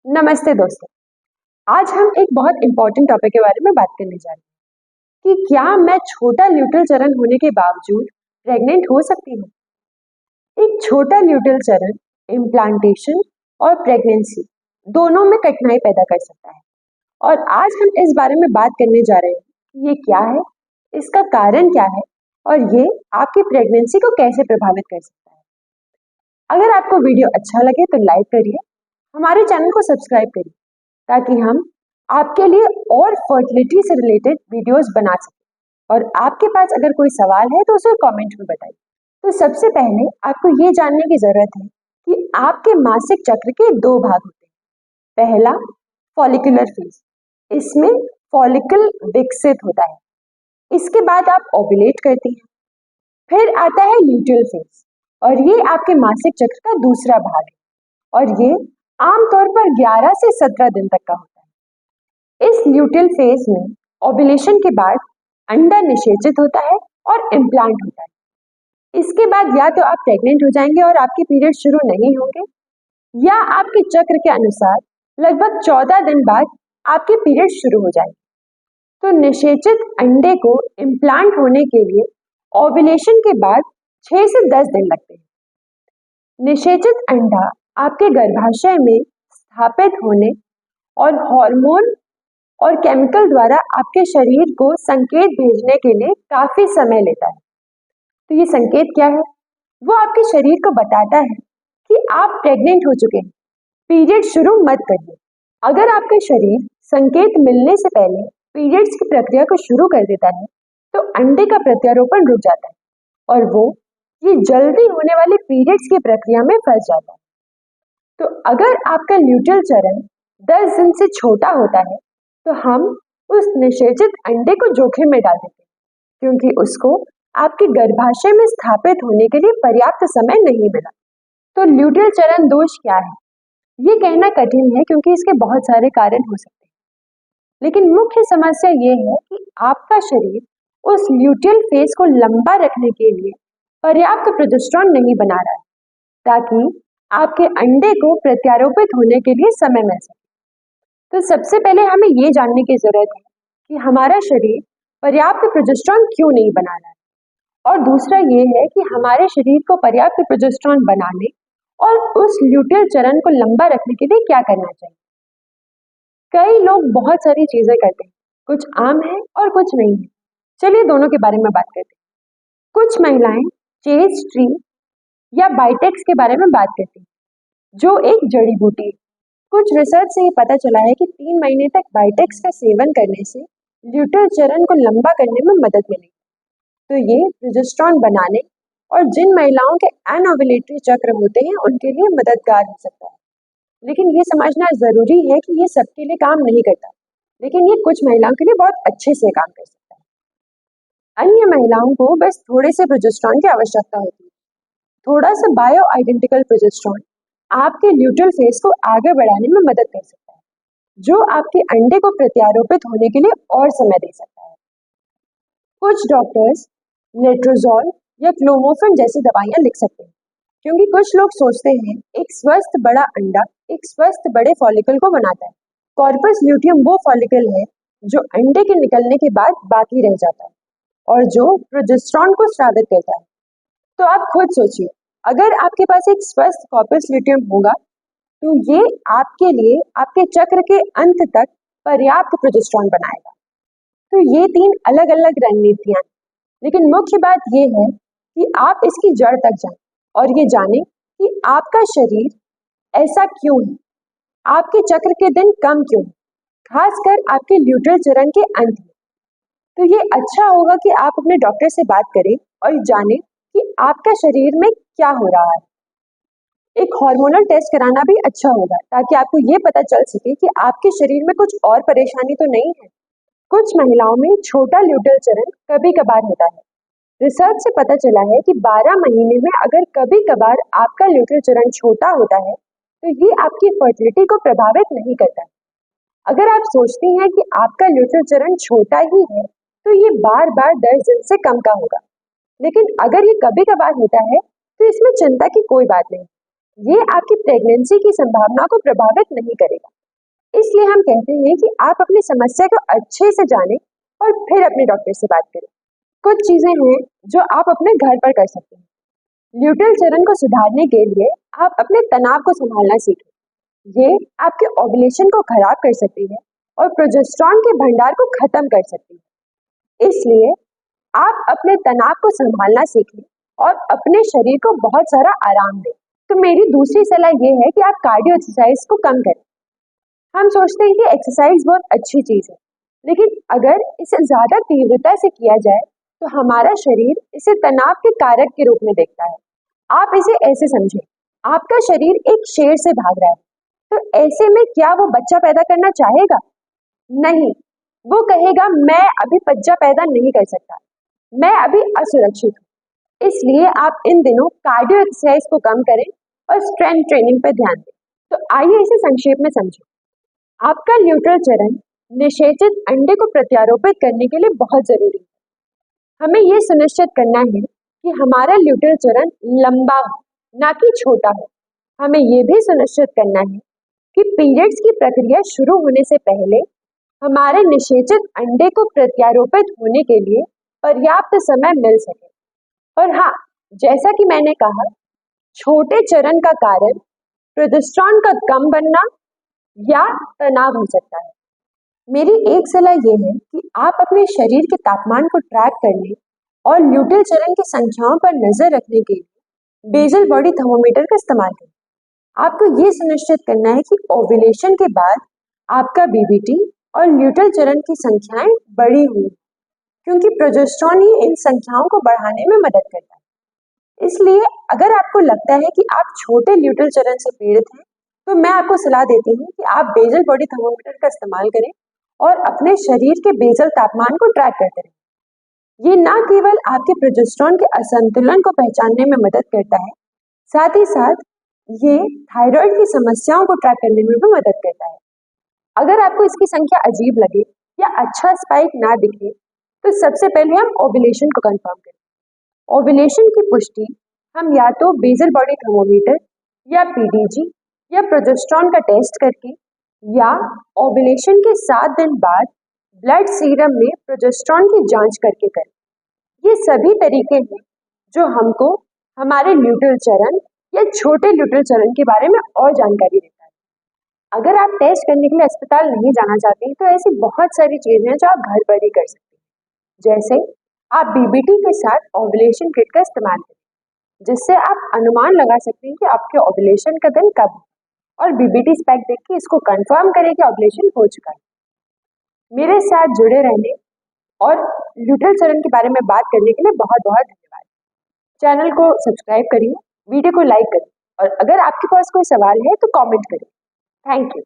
नमस्ते दोस्तों। आज हम एक बहुत इम्पोर्टेंट टॉपिक के बारे में बात करने जा रहे हैं कि क्या मैं छोटा ल्यूटल चरण होने के बावजूद प्रेग्नेंट हो सकती हूँ। एक छोटा ल्यूटल चरण इम्प्लांटेशन और प्रेगनेंसी दोनों में कठिनाई पैदा कर सकता है और आज हम इस बारे में बात करने जा रहे हैं कि ये क्या है, इसका कारण क्या है और ये आपकी प्रेगनेंसी को कैसे प्रभावित कर सकता है। अगर आपको वीडियो अच्छा लगे तो लाइक करिए, हमारे चैनल को सब्सक्राइब करिए ताकि हम आपके लिए और फर्टिलिटी से रिलेटेड वीडियोस बना सकें। और आपके पास अगर कोई सवाल है तो उसे कमेंट में बताइए। तो सबसे पहले आपको ये जानने की जरूरत है कि आपके मासिक चक्र के दो भाग होते हैं। पहला फॉलिकुलर फेज, इसमें फॉलिकल विकसित होता है, इसके बाद आप ओव्यूलेट करती हैं। फिर आता है ल्यूटियल फेज और ये आपके मासिक चक्र का दूसरा भाग है और ये आमतौर पर 11 से 17 दिन तक का होता है। इस ल्यूटियल फेज में ओव्यूलेशन के बाद अंडा निषेचित होता है और इम्प्लांट होता है। इसके बाद या तो आप प्रेग्नेंट हो जाएंगे और आपके पीरियड शुरू नहीं होंगे या आपके चक्र के अनुसार लगभग 14 दिन बाद आपके पीरियड शुरू हो जाएंगे। तो निषेचित अंडे को इम्प्लांट होने के लिए ओव्यूलेशन के बाद 6 से 10 दिन लगते हैं। निषेचित अंडा आपके गर्भाशय में स्थापित होने और हार्मोन और केमिकल द्वारा आपके शरीर को संकेत भेजने के लिए काफी समय लेता है। तो ये संकेत क्या है? वो आपके शरीर को बताता है कि आप प्रेग्नेंट हो चुके हैं, पीरियड शुरू मत करिए। अगर आपका शरीर संकेत मिलने से पहले पीरियड्स की प्रक्रिया को शुरू कर देता है तो अंडे का प्रत्यारोपण रुक जाता है और वो ये जल्दी होने वाली पीरियड्स की प्रक्रिया में फंस जाता है। तो अगर आपका ल्यूटियल चरण 10 दिन से छोटा होता है तो हम उस निषेचित अंडे को जोखिम में डाल देते हैं क्योंकि उसको आपके गर्भाशय में स्थापित होने के लिए पर्याप्त समय नहीं मिला। तो ल्यूटियल चरण दोष क्या है, ये कहना कठिन है क्योंकि इसके बहुत सारे कारण हो सकते हैं, लेकिन मुख्य समस्या ये है कि आपका शरीर उस ल्यूटियल फेज को लंबा रखने के लिए पर्याप्त प्रोजेस्टेरोन नहीं बना रहा है ताकि आपके अंडे को प्रत्यारोपित होने के लिए समय मिल सके। तो सबसे पहले हमें ये जानने की जरूरत है कि हमारा शरीर पर्याप्त प्रोजेस्टेरोन क्यों नहीं बना रहा है और दूसरा ये है कि हमारे शरीर को पर्याप्त प्रोजेस्टेरोन बनाने और उस ल्यूटियल चरण को लंबा रखने के लिए क्या करना चाहिए। कई लोग बहुत सारी चीजें करते हैं, कुछ आम है और कुछ नहीं है। चलिए दोनों के बारे में बात करते हैं। कुछ महिलाएं चेज ट्री या बाइटेक्स के बारे में बात करती हैं, जो एक जड़ी बूटी है। कुछ रिसर्च से ये पता चला है कि 3 महीने तक बाइटेक्स का सेवन करने से ल्यूटियल चरण को लंबा करने में मदद मिलेगी। तो ये प्रोजेस्टेरोन बनाने और जिन महिलाओं के एनओव्यूलेटरी चक्र होते हैं उनके लिए मददगार हो सकता है। लेकिन ये समझना जरूरी है कि ये सबके लिए काम नहीं करता, लेकिन ये कुछ महिलाओं के लिए बहुत अच्छे से काम कर सकता है। अन्य महिलाओं को बस थोड़े से प्रोजेस्टेरोन की आवश्यकता होती है। थोड़ा सा बायो आइडेंटिकल प्रोजेस्टेरोन आपके ल्यूटियल फेज को आगे बढ़ाने में मदद कर सकता है, जो आपके अंडे को प्रत्यारोपित होने के लिए और समय दे सकता है। कुछ डॉक्टर्स लेट्रोजोल या क्लोमिफेन जैसी दवाइयां लिख सकते हैं क्योंकि कुछ लोग सोचते हैं एक स्वस्थ बड़ा अंडा एक स्वस्थ बड़े फॉलिकल को बनाता है। कॉर्पस ल्यूटियम वो फॉलिकल है जो अंडे के निकलने के बाद बाकी रह जाता है और जो प्रोजेस्टेरोन को स्रावित करता है। तो आप खुद सोचिए, अगर आपके पास एक स्वस्थ कॉर्पस ल्यूटियम होगा तो ये आपके लिए आपके चक्र के अंत तक पर्याप्त प्रोजेस्टेरोन बनाएगा। तो ये 3 अलग अलग रणनीतियां, लेकिन मुख्य बात ये है कि आप इसकी जड़ तक जाएं और ये जानें कि आपका शरीर ऐसा क्यों है, आपके चक्र के दिन कम क्यों है, खासकर आपके ल्यूटियल चरण के अंत में। तो ये अच्छा होगा कि आप अपने डॉक्टर से बात करें और जानें कि आपका शरीर में क्या हो रहा है। एक हार्मोनल टेस्ट कराना भी अच्छा होगा ताकि आपको ये पता चल सके कि आपके शरीर में कुछ और परेशानी तो नहीं है। कुछ महिलाओं में छोटा ल्यूटियल चरण कभी कभार होता है। रिसर्च से पता चला है कि 12 महीने में अगर कभी कभार आपका ल्यूटियल चरण छोटा होता है तो ये आपकी फर्टिलिटी को प्रभावित नहीं करता है। अगर आप सोचती हैं कि आपका ल्यूटियल चरण छोटा ही है तो ये बार बार 10 दिन से कम का होगा, लेकिन अगर ये कभी कभार होता है तो इसमें चिंता की कोई बात नहीं। ये आपकी प्रेगनेंसी की संभावना को प्रभावित नहीं करेगा। इसलिए हम कहते हैं कि आप अपनी समस्या को अच्छे से जानें और फिर अपने डॉक्टर से बात करें। कुछ चीजें हैं जो आप अपने घर पर कर सकते हैं। ल्यूटेल चरण को सुधारने के लिए आप अपने तनाव को संभालना सीखें। ये आपके ओव्यूलेशन को खराब कर सकती है और प्रोजेस्टेरॉन के भंडार को खत्म कर सकती है। इसलिए आप अपने तनाव को संभालना सीखें और अपने शरीर को बहुत सारा आराम दें। तो मेरी दूसरी सलाह ये है कि आप कार्डियो एक्सरसाइज को कम करें। हम सोचते हैं कि एक्सरसाइज बहुत अच्छी चीज है, लेकिन अगर इसे ज्यादा तीव्रता से किया जाए तो हमारा शरीर इसे तनाव के कारक के रूप में देखता है। आप इसे ऐसे समझें, आपका शरीर एक शेर से भाग रहा है, तो ऐसे में क्या वो बच्चा पैदा करना चाहेगा? नहीं, वो कहेगा मैं अभी बच्चा पैदा नहीं कर सकता, मैं अभी असुरक्षित हूँ। इसलिए आप इन दिनों कार्डियो एक्सरसाइज को कम करें और स्ट्रेंथ ट्रेनिंग पर ध्यान दें। तो आइए इसे संक्षेप में समझें। आपका ल्यूटेल चरण निषेचित अंडे को प्रत्यारोपित करने के लिए बहुत जरूरी है। हमें यह सुनिश्चित करना है कि हमारा ल्यूटेल चरण लंबा हो, ना कि छोटा हो। हमें यह भी सुनिश्चित करना है कि पीरियड्स की प्रक्रिया शुरू होने से पहले हमारे निषेचित अंडे को प्रत्यारोपित होने के लिए पर्याप्त समय मिल सके। और हाँ, जैसा कि मैंने कहा, छोटे चरण का कारण प्रोजेस्टेरॉन का कम बनना या तनाव हो सकता है। मेरी एक सलाह यह है कि आप अपने शरीर के तापमान को ट्रैक करने और ल्यूटेल चरण की संख्याओं पर नजर रखने के लिए बेसल बॉडी थर्मोमीटर का इस्तेमाल करें। आपको ये सुनिश्चित करना है कि ओव्यूलेशन के बाद आपका बीबीटी और ल्यूटेल चरण की संख्याएं बड़ी हुई, क्योंकि प्रोजेस्टेरॉन ही इन संख्याओं को बढ़ाने में मदद करता है। इसलिए अगर आपको लगता है कि आप छोटे ल्यूटेल चरण से पीड़ित हैं, तो मैं आपको सलाह देती हूँ कि आप बेसल बॉडी थर्मोमीटर का इस्तेमाल करें और अपने शरीर के बेसल तापमान को ट्रैक करते रहें। ये न केवल आपके प्रोजेस्टेरॉन के असंतुलन को पहचानने में मदद करता है, साथ ही साथ ये थायराइड की समस्याओं को ट्रैक करने में भी मदद करता है। अगर आपको इसकी संख्या अजीब लगे या अच्छा स्पाइक ना दिखे, तो सबसे पहले हम ओव्यूलेशन को कंफर्म करें। ओव्यूलेशन की पुष्टि हम या तो बेसल बॉडी थर्मोमीटर या पीडीजी या प्रोजेस्टेरॉन का टेस्ट करके या ओव्यूलेशन के 7 दिन बाद ब्लड सीरम में प्रोजेस्टेरॉन की जांच करके करें। ये सभी तरीके हैं जो हमको हमारे ल्यूटेल चरण या छोटे ल्यूटेल चरण के बारे में और जानकारी देता है। अगर आप टेस्ट करने के लिए अस्पताल नहीं जाना चाहते हैं, तो ऐसी बहुत सारी चीजें हैं जो आप घर पर ही कर सकते हैं। जैसे आप बीबीटी के साथ ओव्यूलेशन किट का इस्तेमाल करें, जिससे आप अनुमान लगा सकते हैं कि आपके ओव्यूलेशन का दिन कब है, और बीबीटी स्पाइक देख के इसको कंफर्म करें कि ओव्यूलेशन हो चुका है। मेरे साथ जुड़े रहने और ल्यूटेल चरण के बारे में बात करने के लिए बहुत बहुत धन्यवाद। चैनल को सब्सक्राइब करिए, वीडियो को लाइक करिए, और अगर आपके पास कोई सवाल है तो कमेंट करिए। Thank you.